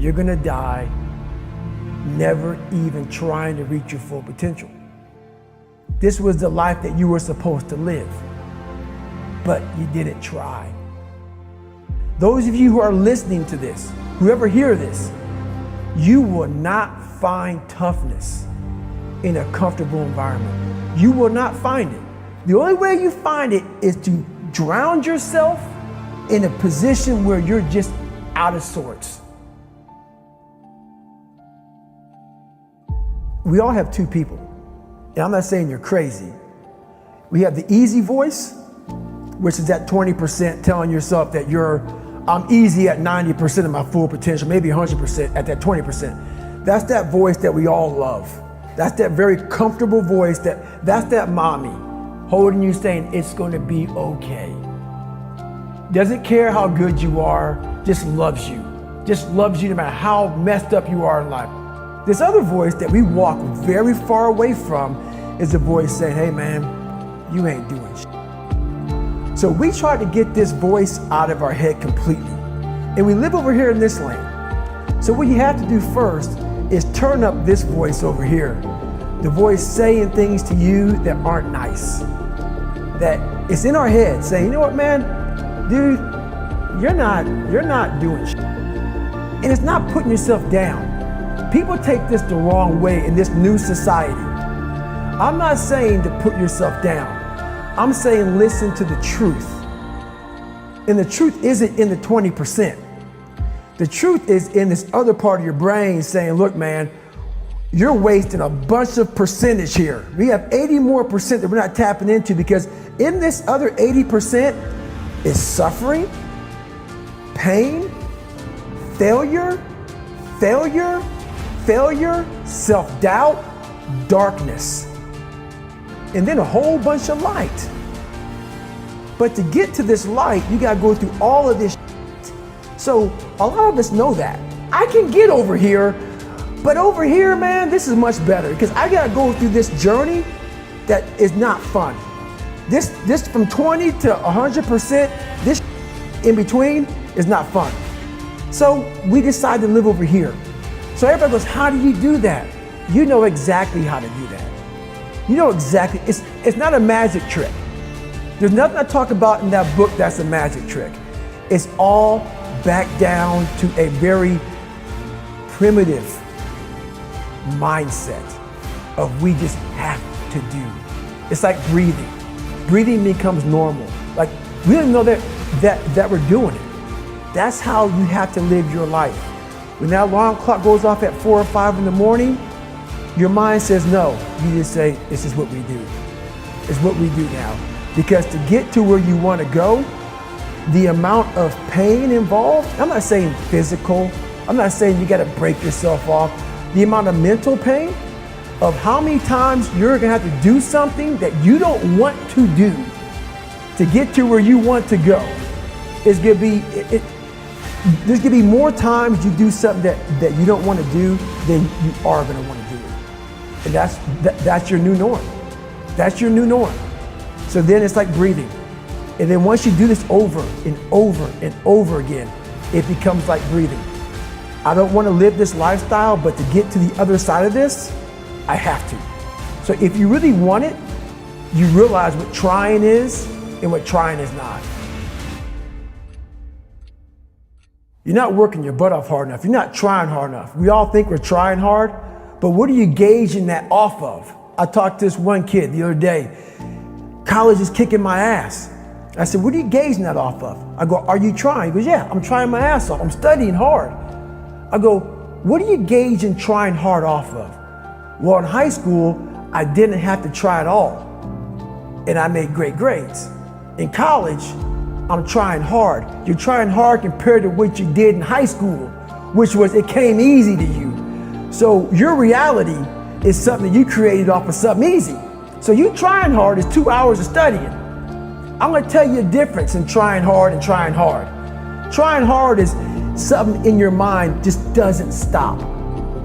you're gonna die never even trying to reach your full potential. This was the life that you were supposed to live, but you didn't try. Those of you who are listening to this, whoever hear this, you will not find toughness in a comfortable environment. You will not find it. The only way you find it is to drown yourself in a position where you're just out of sorts. We all have two people, and I'm not saying you're crazy. We have the easy voice, which is that 20% telling yourself that I'm easy at 90% of my full potential, maybe 100% at that 20%. That's that voice that we all love. That's that very comfortable voice that's that mommy holding you saying it's gonna be okay. Doesn't care how good you are, just loves you. Just loves you no matter how messed up you are in life. This other voice that we walk very far away from is the voice saying, hey man, you ain't doing shit. So we try to get this voice out of our head completely. And we live over here in this lane. So what you have to do first is turn up this voice over here. The voice saying things to you that aren't nice. That it's in our head saying, you know what man, dude, you're not doing shit. And it's not putting yourself down. People take this the wrong way in this new society. I'm not saying to put yourself down. I'm saying listen to the truth. And the truth isn't in the 20%. The truth is in this other part of your brain saying, look man, you're wasting a bunch of percentage here. We have 80 more percent that we're not tapping into because in this other 80% is suffering, pain, failure, self-doubt, darkness, and then a whole bunch of light. But to get to this light, you gotta go through all of this shit. So a lot of us know that. I can get over here, but over here, man, this is much better because I gotta go through this journey that is not fun. This from 20 to 100%, this in between is not fun. So we decide to live over here. So everybody goes, how do you do that? You know exactly how to do that. You know exactly, it's not a magic trick. There's nothing I talk about in that book that's a magic trick. It's all back down to a very primitive mindset of we just have to do. It's like breathing. Breathing becomes normal. Like we don't know that we're doing it. That's how you have to live your life. When that alarm clock goes off at 4 or 5 in the morning, your mind says no. You just say, this is what we do. It's what we do now. Because to get to where you want to go, the amount of pain involved, I'm not saying physical, I'm not saying you got to break yourself off. The amount of mental pain of how many times you're going to have to do something that you don't want to do to get to where you want to go is going to be, there's going to be more times you do something that you don't want to do than you are going to want to do it. And that's your new norm. That's your new norm. So then it's like breathing. And then once you do this over and over and over again, it becomes like breathing. I don't want to live this lifestyle, but to get to the other side of this, I have to. So if you really want it, you realize what trying is and what trying is not. You're not working your butt off hard enough. You're not trying hard enough. We all think we're trying hard, but what are you gauging that off of? I talked to this one kid the other day. College is kicking my ass. I said, what are you gauging that off of? I go, are you trying? He goes, yeah, I'm trying my ass off. I'm studying hard. I go, what are you gauging trying hard off of? Well, in high school, I didn't have to try at all. And I made great grades. In college, I'm trying hard. You're trying hard compared to what you did in high school, which was it came easy to you. So your reality is something you created off of something easy. So you trying hard is 2 hours of studying. I'm gonna tell you a difference in trying hard and trying hard. Trying hard is something in your mind just doesn't stop.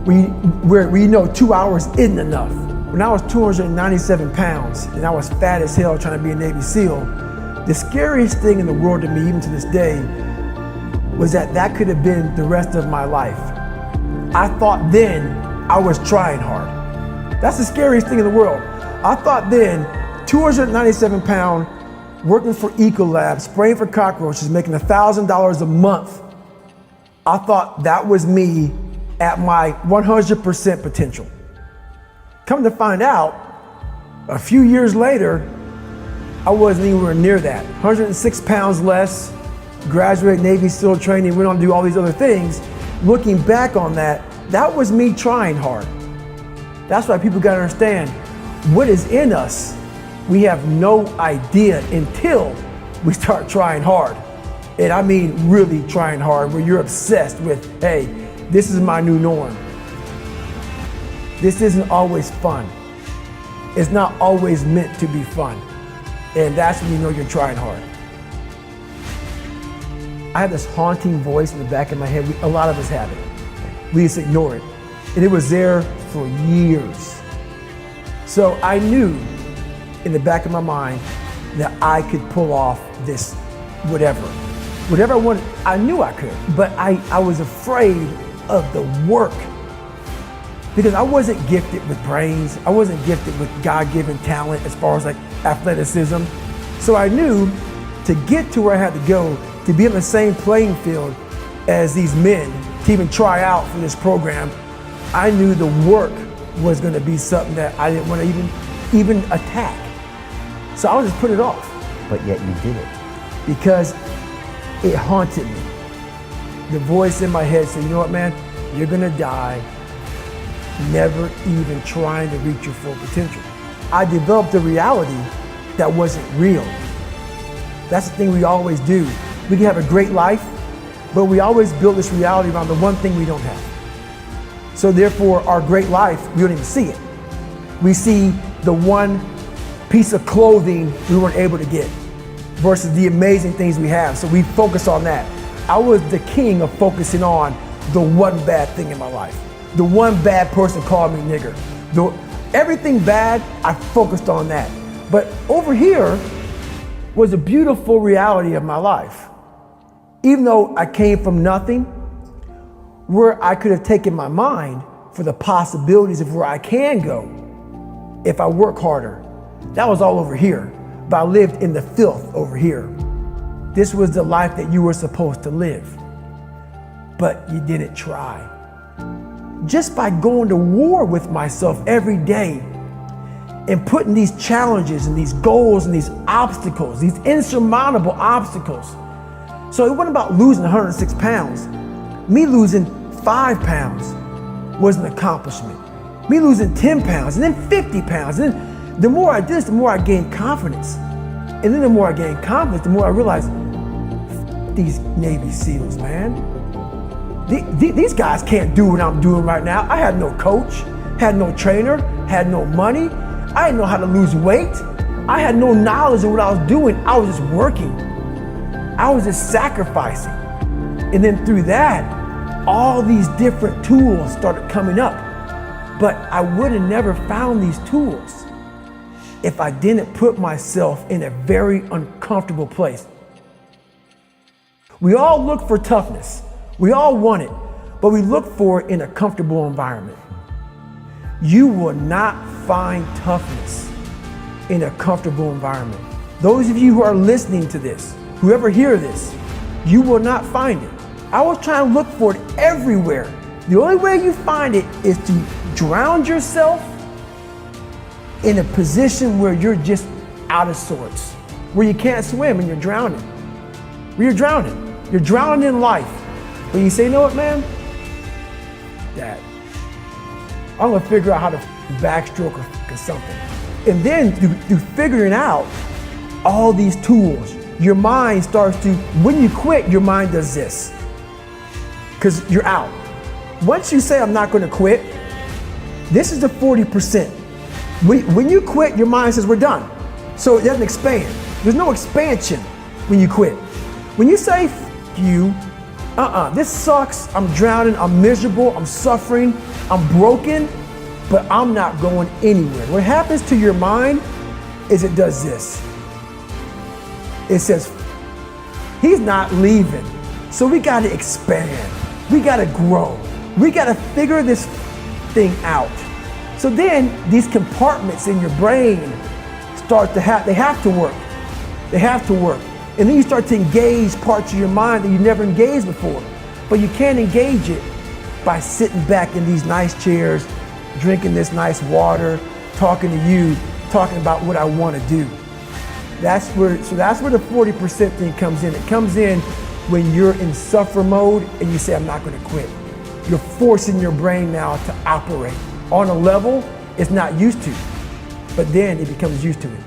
Where you know 2 hours isn't enough. When I was 297 pounds and I was fat as hell trying to be a Navy SEAL, the scariest thing in the world to me, even to this day, was that could have been the rest of my life. I thought then I was trying hard. That's the scariest thing in the world. I thought then, 297 pound, working for Ecolab, spraying for cockroaches, making $1,000 a month. I thought that was me at my 100% potential. Come to find out, a few years later, I wasn't anywhere near that. 106 pounds less, graduated Navy SEAL training, went on to do all these other things. Looking back on that, that was me trying hard. That's why people gotta understand, what is in us, we have no idea until we start trying hard. And I mean really trying hard, where you're obsessed with, hey, this is my new norm. This isn't always fun. It's not always meant to be fun. And that's when you know you're trying hard. I have this haunting voice in the back of my head. A lot of us have it. We just ignore it. And it was there for years. So I knew in the back of my mind that I could pull off this whatever I wanted. I knew I could, but I was afraid of the work, because I wasn't gifted with brains. I wasn't gifted with God-given talent as far as like athleticism. So I knew to get to where I had to go, to be on the same playing field as these men, to even try out for this program, I knew the work was gonna be something that I didn't want to even attack. So I would just put it off. But yet you did it. Because it haunted me. The voice in my head said, you know what, man, you're gonna die never even trying to reach your full potential. I developed a reality that wasn't real. That's the thing we always do. We can have a great life, but we always build this reality around the one thing we don't have. So therefore, our great life, we don't even see it. We see the one piece of clothing we weren't able to get versus the amazing things we have. So we focus on that. I was the king of focusing on the one bad thing in my life. The one bad person called me nigger. Everything bad, I focused on that. But over here was a beautiful reality of my life. Even though I came from nothing, where I could have taken my mind for the possibilities of where I can go if I work harder. That was all over here, but I lived in the filth over here. This was the life that you were supposed to live, but you didn't try. Just by going to war with myself every day and putting these challenges and these goals and these obstacles, these insurmountable obstacles. So it wasn't about losing 106 pounds. Me losing 5 pounds was an accomplishment. Me losing 10 pounds and then 50 pounds. And then the more I did this, the more I gained confidence. And then the more I gained confidence, the more I realized, these Navy SEALs, man. These guys can't do what I'm doing right now. I had no coach, had no trainer, had no money. I didn't know how to lose weight. I had no knowledge of what I was doing. I was just working. I was just sacrificing. And then through that, all these different tools started coming up. But I would have never found these tools if I didn't put myself in a very uncomfortable place. We all look for toughness. We all want it, but we look for it in a comfortable environment. You will not find toughness in a comfortable environment. Those of you who are listening to this, whoever hear this, you will not find it. I was trying to look for it everywhere. The only way you find it is to drown yourself in a position where you're just out of sorts, where you can't swim and you're drowning. Where you're drowning. You're drowning in life. But you say, you know what, man? Dad, I'm gonna figure out how to backstroke or something. And then through figuring out all these tools, your mind starts to, when you quit, your mind does this. Because you're out. Once you say, I'm not gonna quit, this is the 40%. When you quit, your mind says, we're done. So it doesn't expand. There's no expansion when you quit. When you say, F you, this sucks, I'm drowning, I'm miserable, I'm suffering, I'm broken, but I'm not going anywhere. What happens to your mind is it does this. It says, he's not leaving. So we gotta expand, we gotta grow, We got to figure this thing out. So then these compartments in your brain start to they have to work. They have to work. And then you start to engage parts of your mind that you never engaged before. But you can't engage it by sitting back in these nice chairs, drinking this nice water, talking to you, talking about what I want to do. That's where the 40% thing comes in. It comes in when you're in suffer mode and you say, I'm not going to quit. You're forcing your brain now to operate on a level it's not used to, but then it becomes used to it.